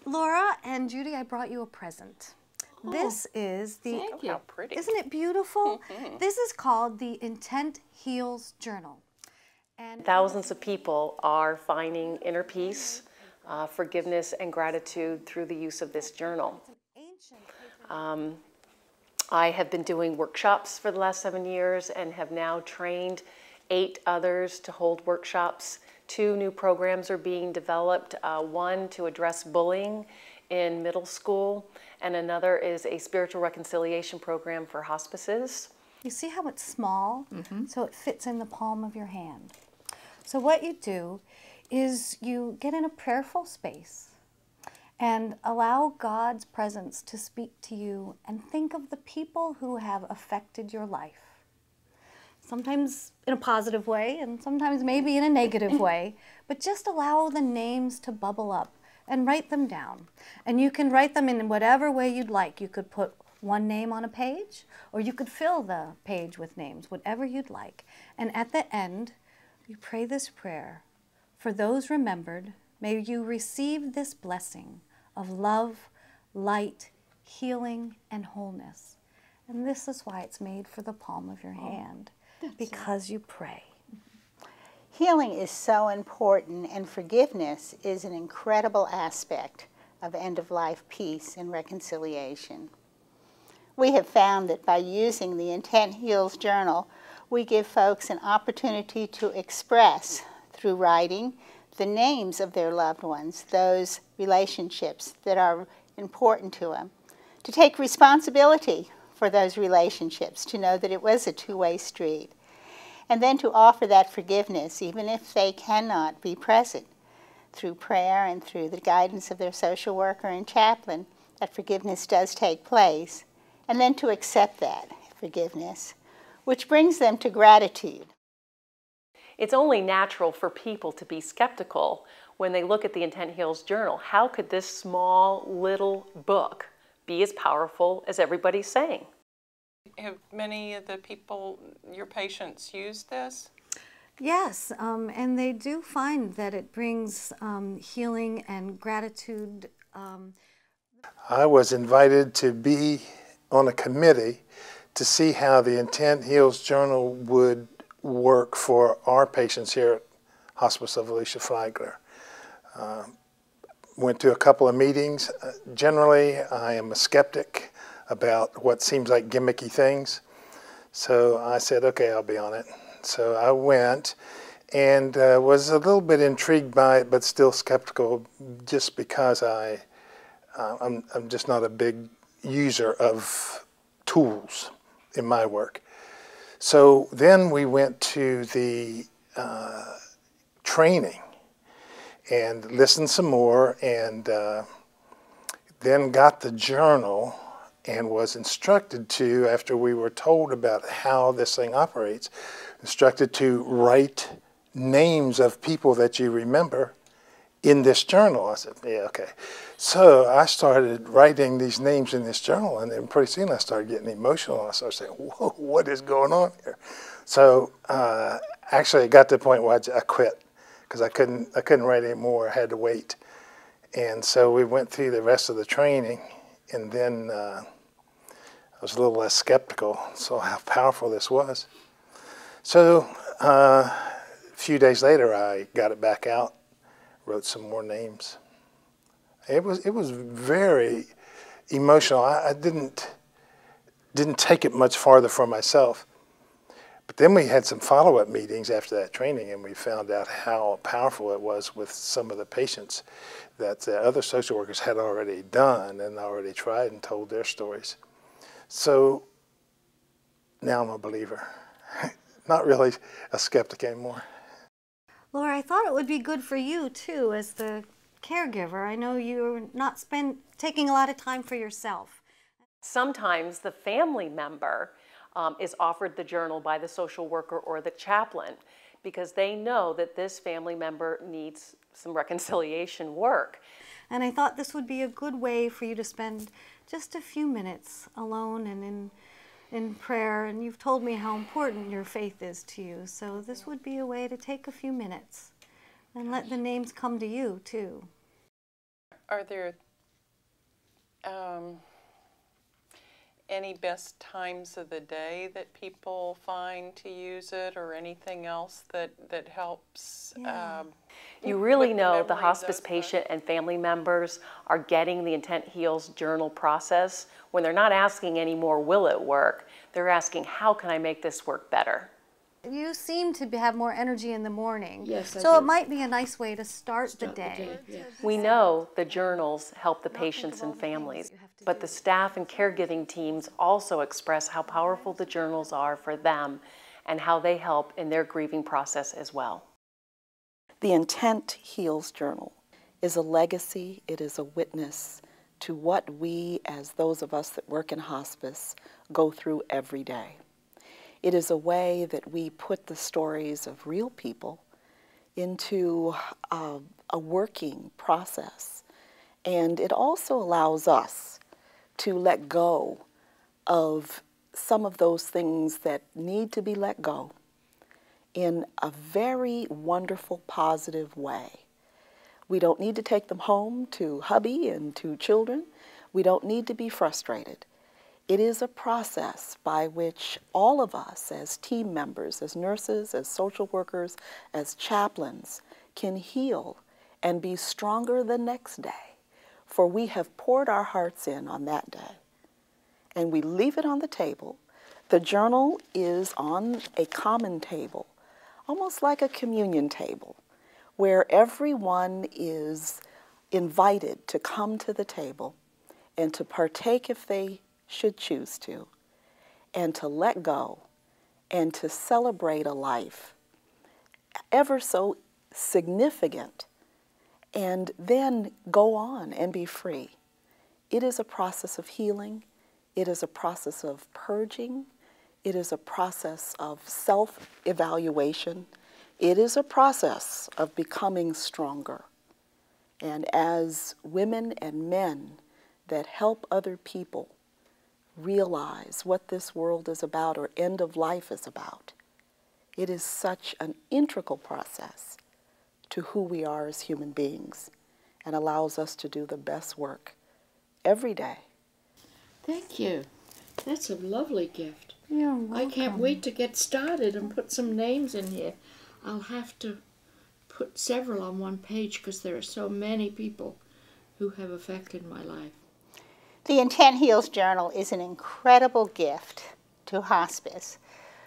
Laura and Judy, I brought you a present. Oh, this is the, thank you. How pretty. Isn't it beautiful? This is called the Intent Heals Journal. And thousands of people are finding inner peace, forgiveness, and gratitude through the use of this journal. I have been doing workshops for the last 7 years and have now trained 8 others to hold workshops. 2 new programs are being developed, one to address bullying in middle school, and another is a spiritual reconciliation program for hospices. You see how it's small? So it fits in the palm of your hand. So what you do is you get in a prayerful space and allow God's presence to speak to you and think of the people who have affected your life. Sometimes in a positive way and sometimes maybe in a negative way, but just allow the names to bubble up and write them down. And you can write them in whatever way you'd like. You could put one name on a page, or you could fill the page with names, whatever you'd like. And at the end, you pray this prayer. For those remembered, may you receive this blessing of love, light, healing, and wholeness. And this is why it's made for the palm of your hand, because you pray. Healing is so important, and forgiveness is an incredible aspect of end-of-life peace and reconciliation. We have found that by using the Intent Heals Journal, we give folks an opportunity to express, through writing, the names of their loved ones, those relationships that are important to them, to take responsibility for those relationships, to know that it was a two-way street, and then to offer that forgiveness, even if they cannot be present, through prayer and through the guidance of their social worker and chaplain, that forgiveness does take place, and then to accept that forgiveness, which brings them to gratitude. It's only natural for people to be skeptical when they look at the Intent Heals Journal. How could this small little book be as powerful as everybody's saying? Have many of the people, your patients, used this? Yes, and they do find that it brings healing and gratitude. I was invited to be on a committee to see how the Intent Heals Journal would work for our patients here at Hospice of Alicia Flagler. Went to a couple of meetings. Generally, I am a skeptic about what seems like gimmicky things. So I said, okay, I'll be on it. So I went and was a little bit intrigued by it, but still skeptical just because I'm just not a big user of tools in my work. So then we went to the training and listened some more, and then got the journal and was instructed to, after we were told about how this thing operates, instructed to write names of people that you remember in this journal. I said, yeah, okay. So I started writing these names in this journal, and then pretty soon I started getting emotional. I started saying, whoa, what is going on here? So actually it got to the point where I quit because I couldn't write anymore. I had to wait. And so we went through the rest of the training, and then I was a little less skeptical, so how powerful this was. So a few days later, I got it back out, wrote some more names. It was very emotional. I didn't take it much farther for myself. But then we had some follow-up meetings after that training, and we found out how powerful it was with some of the patients that the other social workers had already done and already tried and told their stories. So now I'm a believer, not really a skeptic anymore. Laura, I thought it would be good for you too as the caregiver. I know you're not taking a lot of time for yourself. Sometimes the family member is offered the journal by the social worker or the chaplain because they know that this family member needs some reconciliation work. And I thought this would be a good way for you to spend just a few minutes alone and in prayer. And you've told me how important your faith is to you. So this would be a way to take a few minutes and let the names come to you too. Are there any best times of the day that people find to use it, or anything else that helps? You really with the know the memories hospice of, patient and family members are getting the Intent Heals journal process when they're not asking anymore, will it work? They're asking, how can I make this work better? You seem to have more energy in the morning. Yes, I so do. it might be a nice way to start the day. Yes. We know the journals help the patients and families, but the staff and caregiving teams also express how powerful the journals are for them and how they help in their grieving process as well. The Intent Heals Journal is a legacy, it is a witness to what we, as those of us that work in hospice, go through every day. It is a way that we put the stories of real people into a working process. And it also allows us to let go of some of those things that need to be let go in a very wonderful, positive way. We don't need to take them home to hubby and to children. We don't need to be frustrated. It is a process by which all of us as team members, as nurses, as social workers, as chaplains can heal and be stronger the next day, for we have poured our hearts in on that day. And we leave it on the table. The journal is on a common table, almost like a communion table, where everyone is invited to come to the table and to partake if they should choose to, and to let go, and to celebrate a life ever so significant, and then go on and be free. It is a process of healing. It is a process of purging. It is a process of self-evaluation. It is a process of becoming stronger. And as women and men that help other people realize what this world is about or end of life is about, it is such an integral process to who we are as human beings and allows us to do the best work every day. Thank you. That's a lovely gift. You're welcome. I can't wait to get started and put some names in here. I'll have to put several on one page because there are so many people who have affected my life. The Intent Heals Journal is an incredible gift to hospice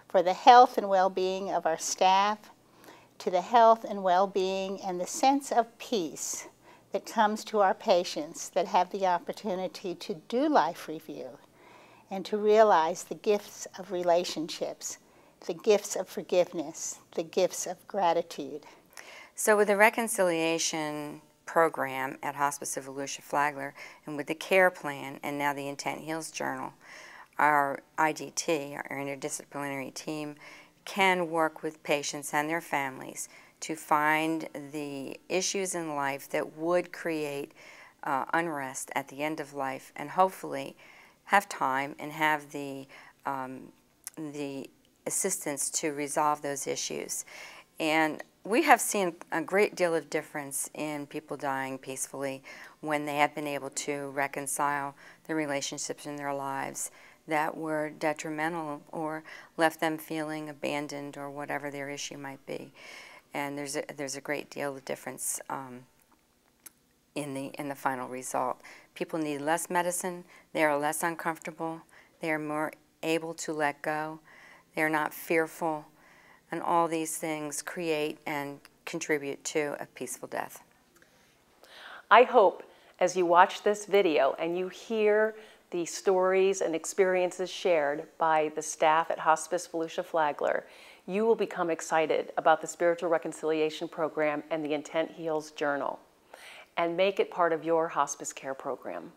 for the health and well-being of our staff, to the health and well-being and the sense of peace that comes to our patients that have the opportunity to do life review and to realize the gifts of relationships, the gifts of forgiveness, the gifts of gratitude. So with the reconciliation program at Hospice of Volusia Flagler, and with the care plan and now the Intent Heals Journal, our IDT, our interdisciplinary team, can work with patients and their families to find the issues in life that would create unrest at the end of life, and hopefully have time and have the assistance to resolve those issues. And we have seen a great deal of difference in people dying peacefully when they have been able to reconcile the relationships in their lives that were detrimental or left them feeling abandoned or whatever their issue might be. And there's a great deal of difference in the final result. People need less medicine. They are less uncomfortable. They are more able to let go. They are not fearful. And all these things create and contribute to a peaceful death. I hope as you watch this video and you hear the stories and experiences shared by the staff at Hospice Volusia Flagler, you will become excited about the Spiritual Reconciliation Program and the Intent Heals Journal, and make it part of your hospice care program.